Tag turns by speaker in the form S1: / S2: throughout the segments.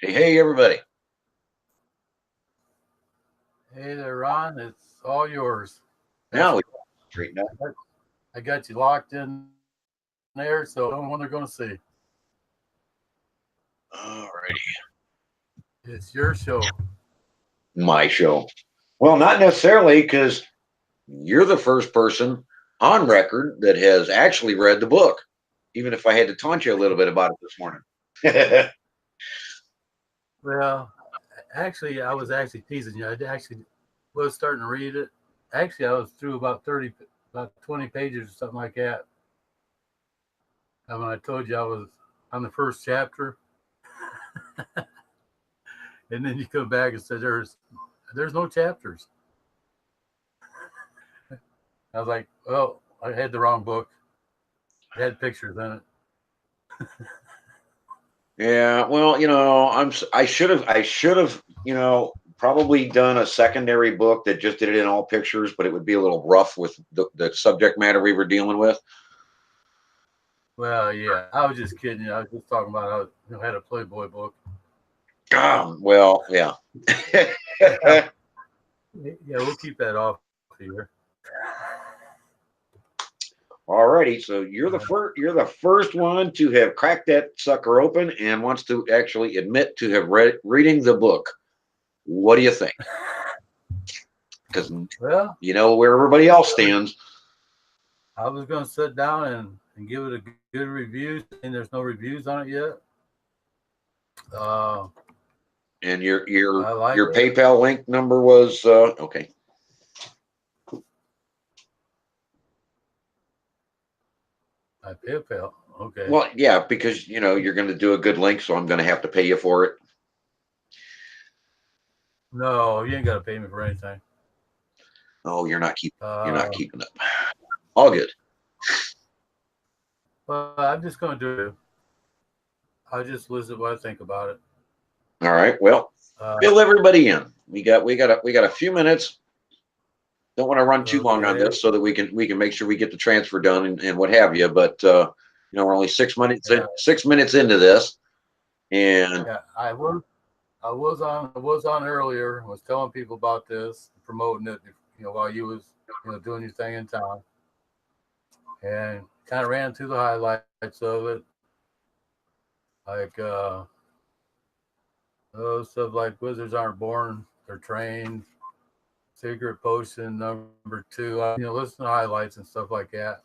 S1: Hey, everybody.
S2: Hey there, Ron. It's all yours.
S1: Now
S2: That's
S1: we straighten up.
S2: I got you locked in there, so I know when they're going to see.
S1: All righty.
S2: It's your show.
S1: My show. Well, not necessarily, because you're the first person on record that has actually read the book, even if I had to taunt you a little bit about it this morning.
S2: Well, actually, I was actually teasing you. I actually was starting to read it. Actually, I was through about 20 pages or something like that. And when I told you I was on the first chapter, and then you come back and said there's no chapters. I was like, well, I had the wrong book. It had pictures in it.
S1: Yeah, well, I should have, probably done a secondary book that just did it in all pictures, but it would be a little rough with the subject matter we were dealing with.
S2: Well, yeah, I was just kidding you. I was just talking about I had a Playboy book.
S1: Well, yeah.
S2: Yeah, yeah, we'll keep that off here.
S1: Alrighty, so you're the first one to have cracked that sucker open and wants to actually admit to have reading the book. What do you think? Because
S2: Well,
S1: you know where everybody else stands.
S2: I was going to sit down and give it a good review, saying there's no reviews on it yet. Uh,
S1: And your
S2: I like
S1: your
S2: it.
S1: PayPal link number was okay.
S2: I PayPal. Okay.
S1: Well, yeah, because you're going to do a good link, so I'm going to have to pay you for it.
S2: No, you ain't got to pay me for anything.
S1: Oh, you're not
S2: Uh,
S1: keeping up. All good.
S2: but I'm just going to do it. I'll just listen what I think about it.
S1: All right. Well,
S2: Uh,
S1: fill everybody in. We got a few minutes. Don't want to run too long on
S2: okay.
S1: this so that we can make sure we get the transfer done and what have you. But we're only 6 minutes
S2: Yeah.
S1: 6 minutes into this, and
S2: Yeah. I was on earlier. Was telling people about this, promoting it. While you was doing your thing in town, and kind of ran through the highlights of it, like stuff like wizards aren't born, they're trained. Secret potion number 2. Listen to highlights and stuff like that,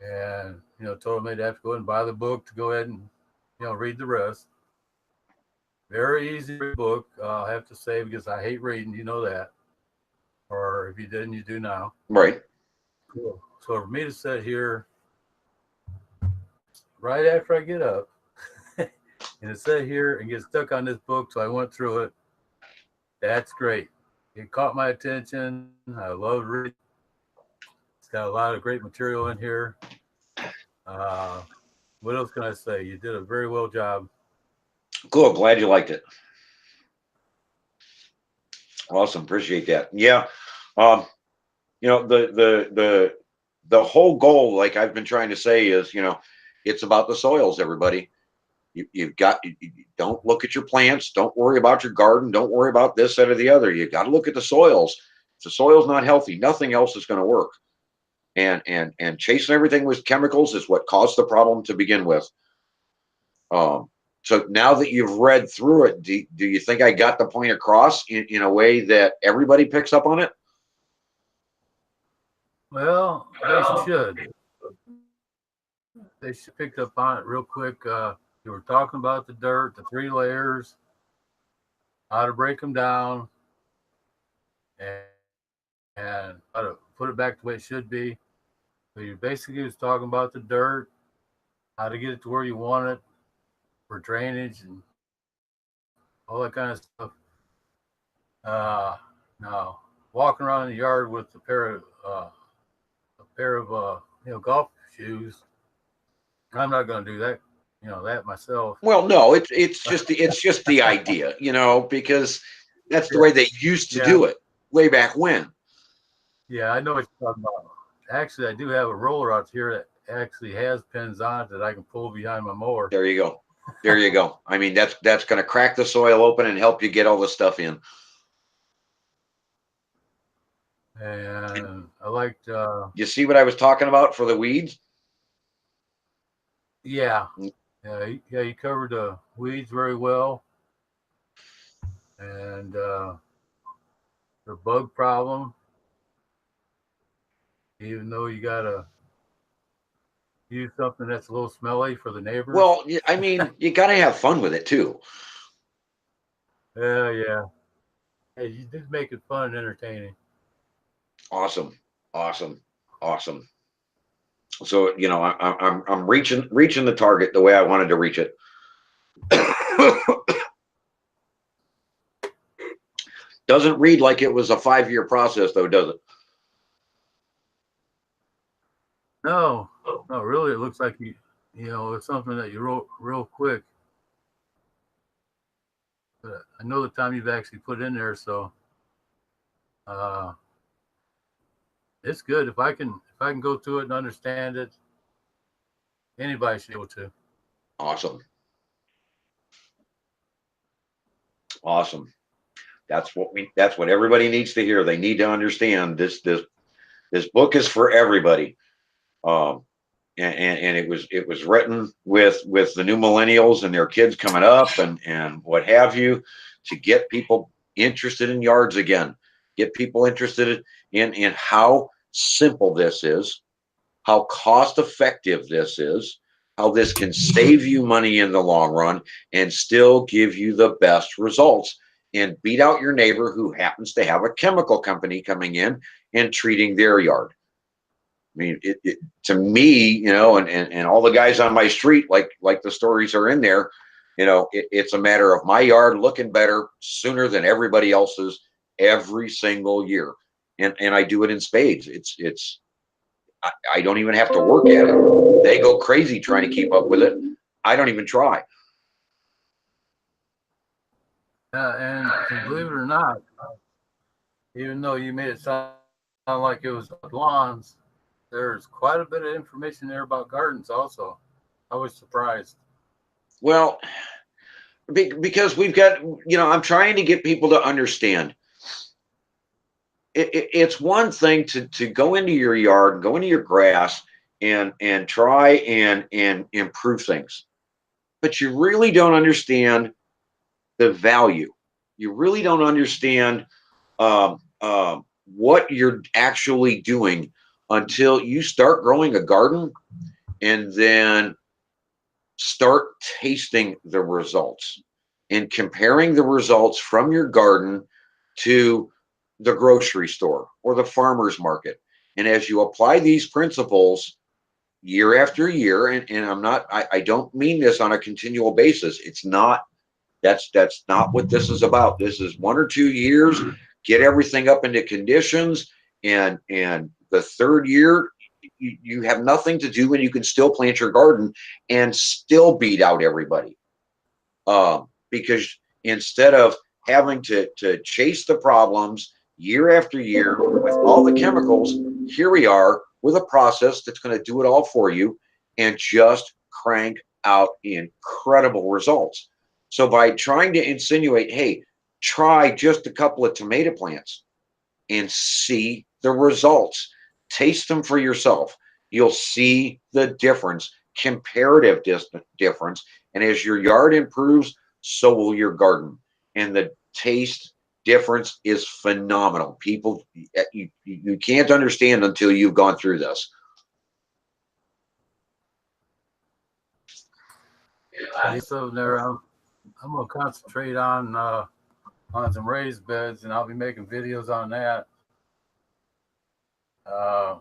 S2: and told me to have to go and buy the book to go ahead and read the rest. Very easy book, I have to say, because I hate reading. You know that, or if you didn't, you do now.
S1: right.
S2: Cool. So for me to sit here right after I get up and to sit here and get stuck on this book, so I went through it. That's great. It caught my attention. I love reading. It's got a lot of great material in here. Uh, what else can I say? You did a very well job.
S1: Cool. Glad you liked it. Awesome. Appreciate that. Yeah. Um, the whole goal, like I've been trying to say, is it's about the soils. Everybody, you've got don't look at your plants. Don't worry about your garden. Don't worry about this, that, or the other. You got to look at the soils. If the soil's not healthy, nothing else is going to work. And chasing everything with chemicals is what caused the problem to begin with. Um, so now that you've read through it, do you think I got the point across in a way that everybody picks up on it?
S2: Well, they should. They should pick up on it real quick. You were talking about the dirt, the 3 layers, how to break them down, and how to put it back the way it should be. So you basically was talking about the dirt, how to get it to where you want it for drainage and all that kind of stuff. Uh, Now, walking around in the yard with a pair of golf shoes, I'm not going to do that myself.
S1: Well, no, it's just the idea, because that's the
S2: Yeah,
S1: way they used to
S2: yeah,
S1: do it way back when.
S2: yeah. I know what you're talking about. Actually, I do have a roller out here that actually has pins on it that I can pull behind my mower.
S1: There you go. There you go. I mean, that's going to crack the soil open and help you get all the stuff in.
S2: And I liked.
S1: You see what I was talking about for the weeds?
S2: Yeah, yeah. You covered the weeds very well, and the bug problem. Even though you gotta use something that's a little smelly for the neighbors.
S1: Well, I mean, you got to have fun with it too.
S2: Yeah, yeah. Hey, you did make it fun and entertaining.
S1: Awesome, awesome, awesome. So I'm reaching the target the way I wanted to reach it. Doesn't read like it was a 5-year process, though, does it?
S2: No, no, really, it looks like it's something that you wrote real quick. But I know the time you've actually put in there, so uh, it's good. If I can go through it and understand it, anybody should be able to.
S1: Awesome, awesome. That's what everybody needs to hear. They need to understand this book is for everybody. Um, and it was written with the new millennials and their kids coming up and what have you, to get people interested in yards again, get people interested in how simple this is, how cost effective this is, how this can save you money in the long run and still give you the best results and beat out your neighbor who happens to have a chemical company coming in and treating their yard. I mean, to me, and all the guys on my street, like the stories are in there, it's a matter of my yard looking better sooner than everybody else's every single year. And I do it in spades. I don't even have to work at it. They go crazy trying to keep up with it. I don't even try.
S2: And believe it or not, even though you made it sound like it was lawns, there's quite a bit of information there about gardens. Also, I was surprised.
S1: Well, because we've got, I'm trying to get people to understand. It's one thing to go into your yard, go into your grass, and try and improve things, but you really don't understand the value. You really don't understand what you're actually doing until you start growing a garden and then start tasting the results and comparing the results from your garden to the grocery store or the farmer's market. And as you apply these principles year after year, and I don't mean this on a continual basis. It's not, that's not what this is about. This is 1 or 2 years, get everything up into conditions, and the third year you have nothing to do and you can still plant your garden and still beat out everybody. Because instead of having to chase the problems year after year with all the chemicals, here we are with a process that's going to do it all for you and just crank out incredible results. So by trying to insinuate, hey, try just a couple of tomato plants and see the results, taste them for yourself. You'll see the difference, comparative difference. And as your yard improves, so will your garden. And the taste difference is phenomenal. People, you can't understand until you've gone through this.
S2: So there, I'm gonna concentrate on some raised beds, and I'll be making videos on that. Uh,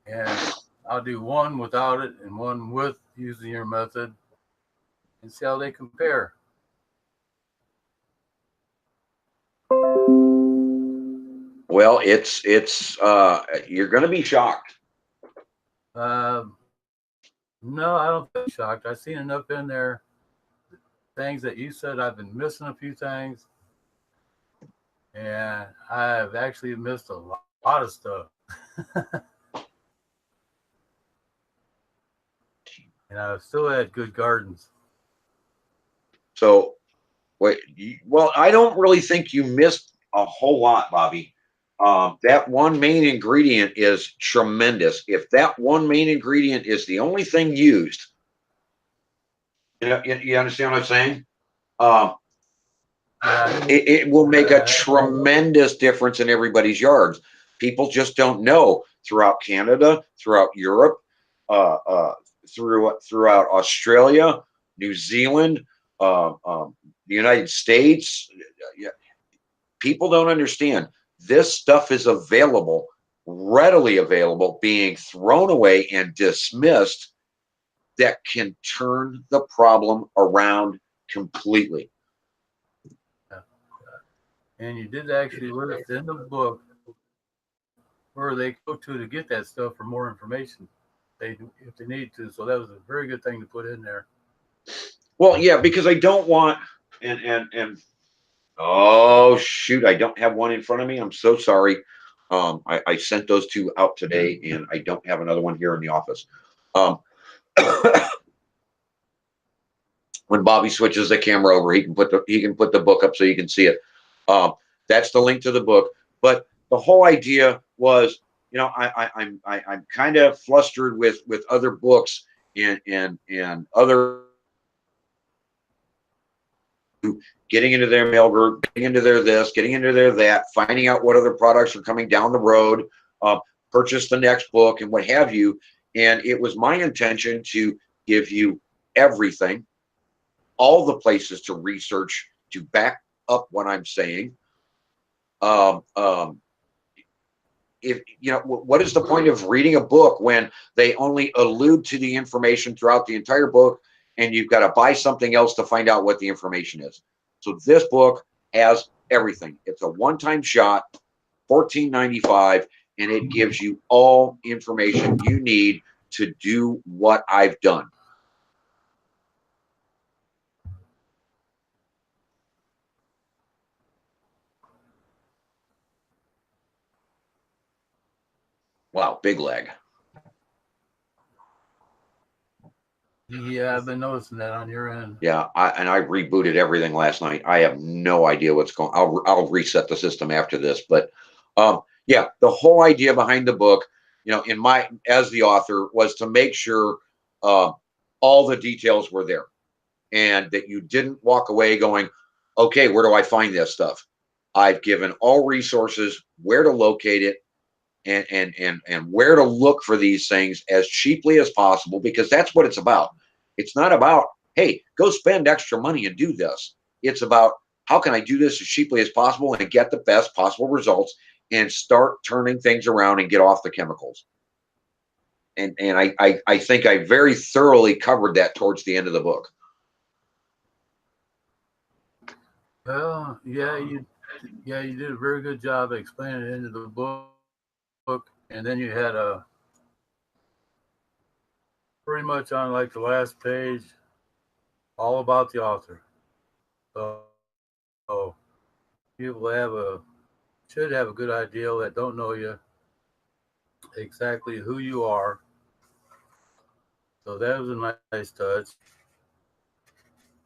S2: and I'll do one without it and one with using your method, and see how they compare.
S1: Well, it's you're going to be shocked.
S2: Uh, no, I don't think I'm shocked. I've seen enough in there. Things that you said, I've been missing a few things, and I've actually missed a lot of stuff. and I still had good gardens.
S1: So, wait, well, I don't really think you missed a whole lot, Bobby. That one main ingredient is tremendous. If that one main ingredient is the only thing used, you understand what I'm saying? Um,
S2: Yeah,
S1: it will make a tremendous difference in everybody's yards. People just don't know throughout Canada, throughout Europe, uh, uh, throughout Australia, New Zealand, the United States. Yeah, people don't understand this stuff is available, readily available, being thrown away and dismissed that can turn the problem around completely.
S2: and you did actually list in the book where they go to get that stuff for more information, they if they need to. So that was a very good thing to put in there.
S1: Well, yeah, because I don't want and oh shoot, I don't have one in front of me. I'm so sorry. I sent those two out today, and I don't have another one here in the office. Um, when Bobby switches the camera over, he can put the book up so you can see it. Um, that's the link to the book. But the whole idea was, I'm kind of flustered with other books and other getting into their mail group, getting into their this, getting into their that, finding out what other products are coming down the road, uh, purchase the next book and what have you. And it was my intention to give you everything, all the places to research to back up what I'm saying. Um, um, if what is the point of reading a book when they only allude to the information throughout the entire book, and you've got to buy something else to find out what the information is? So this book has everything. It's a one-time shot, $14.95, and it gives you all information you need to do what I've done. Wow, big leg.
S2: Yeah, I've been noticing that on your end.
S1: Yeah, I rebooted everything last night. I have no idea what's going. I'll reset the system after this, but yeah, the whole idea behind the book, in my as the author, was to make sure uh, all the details were there, and that you didn't walk away going, "Okay, where do I find this stuff?" I've given all resources, where to locate it, and where to look for these things as cheaply as possible, because that's what it's about. It's not about, hey, go spend extra money and do this. It's about, how can I do this as cheaply as possible and get the best possible results and start turning things around and get off the chemicals. And I think I very thoroughly covered that towards the end of the book.
S2: Well, yeah, you did a very good job of explaining it into the book, and then you had a pretty much on like the last page all about the author. So people should have a good idea that don't know you exactly who you are. So that was a nice touch.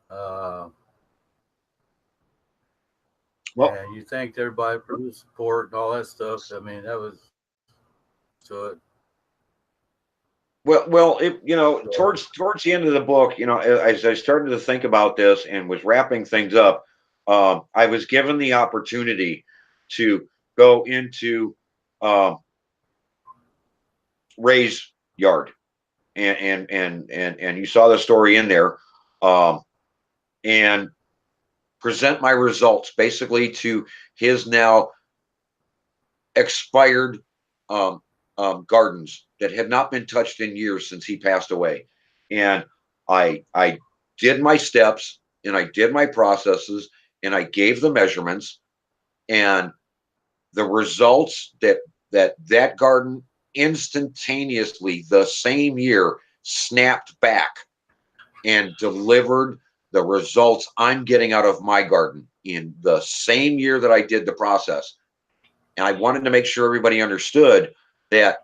S2: Uh,
S1: Well,
S2: and you thanked everybody for the support and all that stuff. I mean, that was so it.
S1: towards the end of the book, as I started to think about this and was wrapping things up, I was given the opportunity to go into Ray's yard, and you saw the story in there, um, and present my results basically to his now expired um, gardens that had not been touched in years since he passed away. And I did my steps, and I did my processes, and I gave the measurements, and the results that garden instantaneously the same year snapped back and delivered the results I'm getting out of my garden in the same year that I did the process. And I wanted to make sure everybody understood that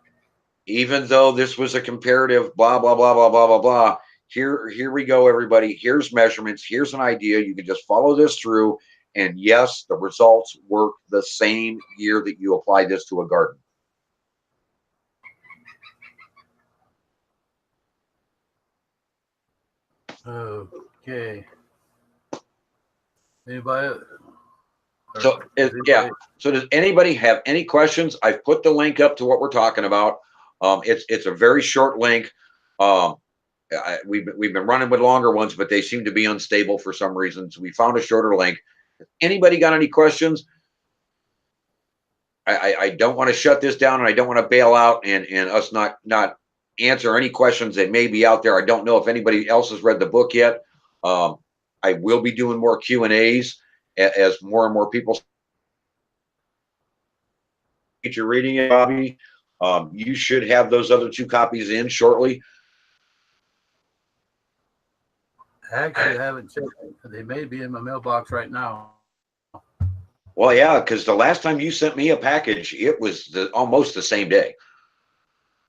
S1: even though this was a comparative blah, blah, blah, blah, blah, blah, blah, here we go, everybody. Here's measurements. Here's an idea. You can just follow this through. And yes, the results work the same year that you apply this to a garden.
S2: Okay. Anybody?
S1: So yeah. So does anybody have any questions? I've put the link up to what we're talking about. It's a very short link. We've been running with longer ones, but they seem to be unstable for some reason. So we found a shorter link. If anybody got any questions? I don't want to shut this down, and I don't want to bail out and us not answer any questions that may be out there. I don't know if anybody else has read the book yet. I will be doing more Q&As as more and more people. You're reading it, Bobby. You should have those other 2 copies in shortly.
S2: Actually, I haven't checked. They may be in my mailbox right now.
S1: Well, yeah, because the last time you sent me a package, it was almost the same day.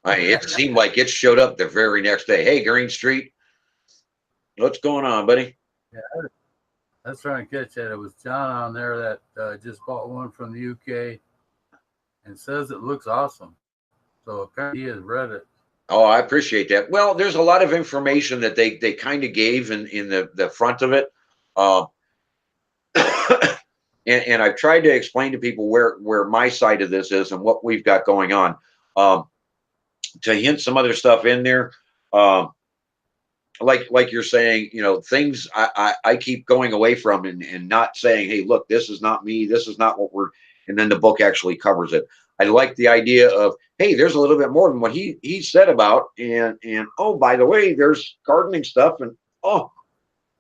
S1: It seemed like it showed up the very next day. Hey, Green Street, what's going on, buddy?
S2: Yeah, I was trying to catch that. It was John on there that just bought one from the UK and says it looks awesome. So apparently he has read it.
S1: Oh, I appreciate that. Well, there's a lot of information that they kind of gave in the front of it. And I've tried to explain to people where my side of this is and what we've got going on. To hint some other stuff in there, like you're saying, things I keep going away from and not saying, hey, look, this is not me. This is not what we're. And then the book actually covers it. I like the idea of, hey, there's a little bit more than what he said about, and oh, by the way, there's gardening stuff, and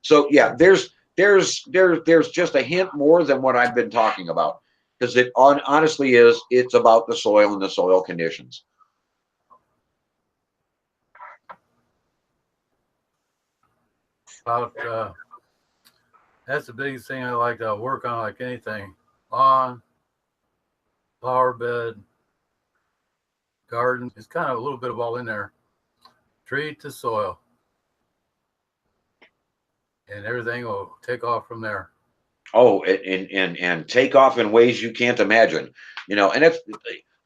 S1: so yeah, there's just a hint more than what I've been talking about, because it honestly is, it's about the soil and the soil conditions.
S2: About that's the biggest thing I like to work on, like anything. Lawn, flower bed, garden. It's kind of a little bit of all in there. Treat the soil, and everything will take off from there.
S1: Oh, and take off in ways you can't imagine, and it's,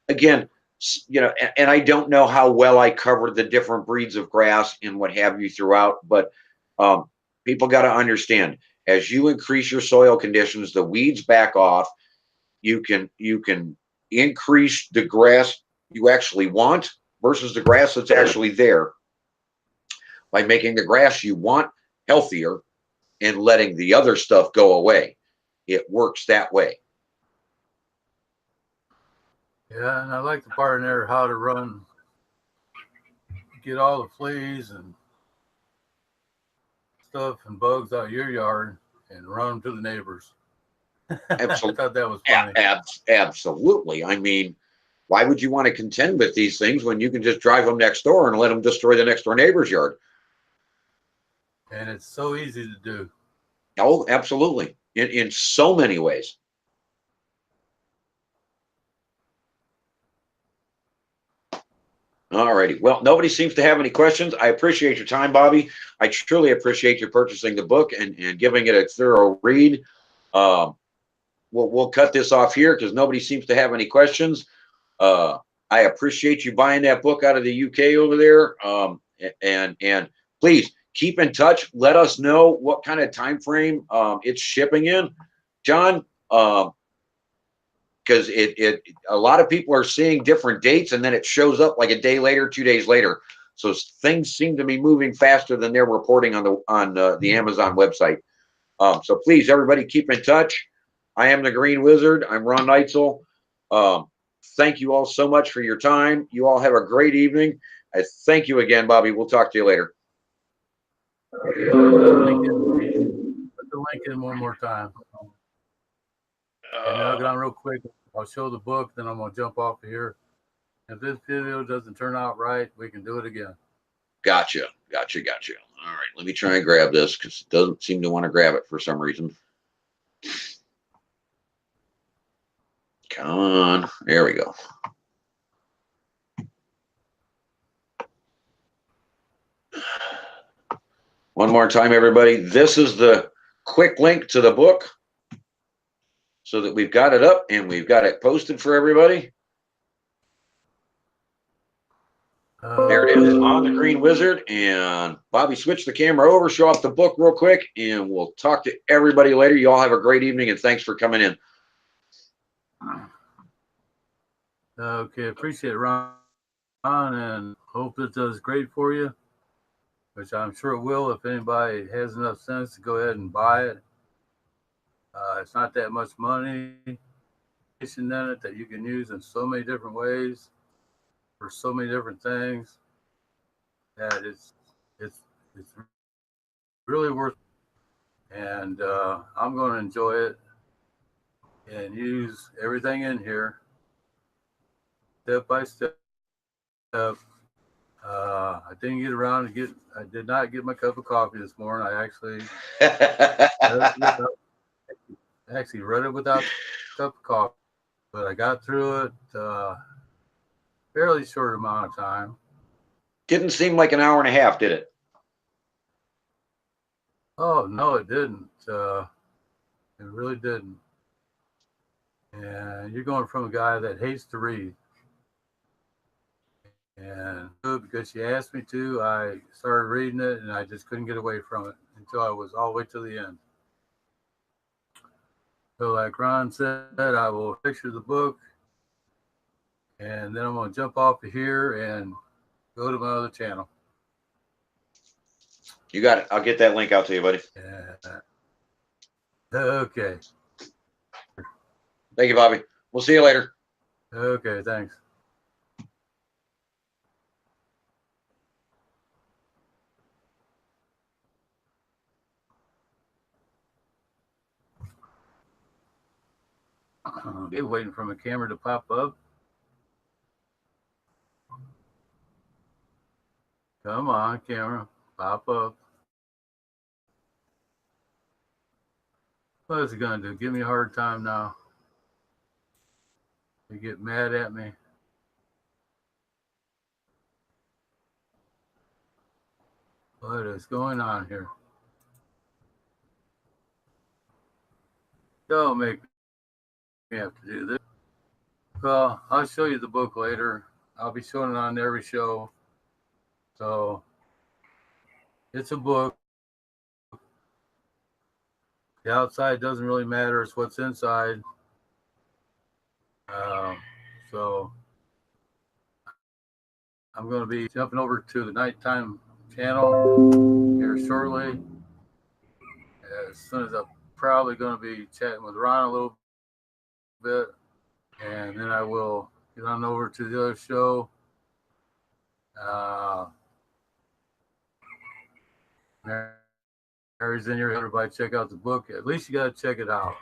S1: again, and I don't know how well I covered the different breeds of grass and what have you throughout, but people got to understand, as you increase your soil conditions, the weeds back off. You can increase the grass you actually want versus the grass that's actually there by making the grass you want healthier and letting the other stuff go away. It works that way.
S2: Yeah, and I like the part in there how to get all the fleas and stuff and bugs out of your yard and run them to the neighbors.
S1: Absolutely.
S2: I thought that was funny.
S1: Absolutely. I mean, why would you want to contend with these things when you can just drive them next door and let them destroy the next door neighbor's yard?
S2: And it's so easy to do.
S1: Oh, absolutely. In so many ways. All righty. Well, nobody seems to have any questions. I appreciate your time, Bobby. I truly appreciate you purchasing the book and giving it a thorough read. We'll cut this off here because nobody seems to have any questions. I appreciate you buying that book out of the UK over there. And please keep in touch. Let us know what kind of time frame it's shipping in, John. Because a lot of people are seeing different dates, and then it shows up like a day later, 2 days later. So things seem to be moving faster than they're reporting on the Amazon website. So please, everybody, keep in touch. I am the Green Wizard. I'm Ron Neitzel. Thank you all so much for your time. You all have a great evening. I thank you again, Bobby. We'll talk to you later.
S2: Put the link in one more time. And then I'll get on real quick. I'll show the book, then I'm going to jump off of here. If this video doesn't turn out right, we can do it again.
S1: Gotcha. All right, let me try and grab this because it doesn't seem to want to grab it for some reason. Come on. There we go. One more time, everybody. This is the quick link to the book so that we've got it up and we've got it posted for everybody. There it is on the Green Wizard. And Bobby, switch the camera over, show off the book real quick, and we'll talk to everybody later. You all have a great evening, and thanks for coming in.
S2: Okay, appreciate it, Ron, and hope it does great for you, which I'm sure it will if anybody has enough sense to go ahead and buy it. It's not that much money in it that you can use in so many different ways for so many different things that it's really worth it. And I'm going to enjoy it and use everything in here step by step. I didn't get around to I did not get my cup of coffee this morning. I actually read it without a cup of coffee, but I got through it fairly short amount of time.
S1: Didn't seem like an hour and a half, did it?
S2: Oh, no, it didn't. It really didn't. And you're going from a guy that hates to read. And because she asked me to, I started reading it, and I just couldn't get away from it until I was all the way to the end. So like Ron said, I will picture the book, and then I'm going to jump off of here and go to my other channel.
S1: You got it. I'll get that link out to you, buddy.
S2: Okay.
S1: Thank you, Bobby. We'll see you later.
S2: Okay, thanks. Okay, waiting for my camera to pop up. Come on, camera, pop up. What is it gonna do? Give me a hard time now? You get mad at me? What is going on here? Don't make me have to do this. Well, I'll show you the book later. I'll be showing it on every show. So it's a book. The outside doesn't really matter. It's what's inside. So I'm going to be jumping over to the nighttime channel here shortly. As soon as I'm probably going to be chatting with Ron a little bit. And then I will get on over to the other show. Mary's in here. Everybody check out the book. At least you got to check it out.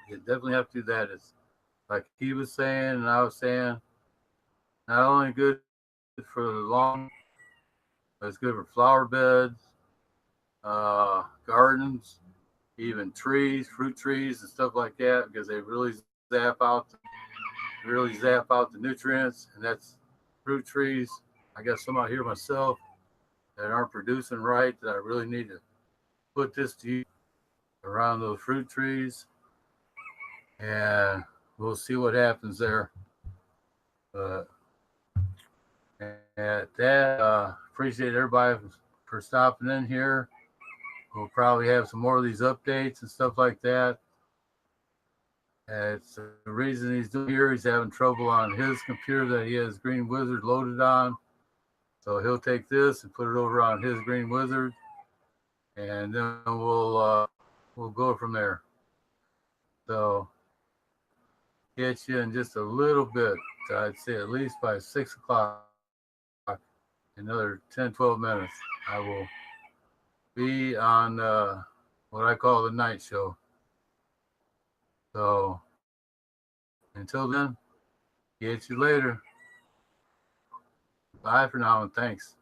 S2: You definitely have to do that. It's like he was saying and I was saying, not only good for the lawn, but it's good for flower beds, gardens, even trees, fruit trees and stuff like that, because they really zap out the nutrients. And that's fruit trees. I got some out here myself that aren't producing right, that I really need to put this to use around those fruit trees, and we'll see what happens there. But at that, appreciate everybody for stopping in here. We'll probably have some more of these updates and stuff like that. It's the reason he's doing here. He's having trouble on his computer that he has Green Wizard loaded on. So he'll take this and put it over on his Green Wizard, and then we'll go from there. So get you in just a little bit. I'd say at least by 6 o'clock, another 10, 12 minutes, I will be on what I call the night show. So until then, get you later. Bye for now, and thanks.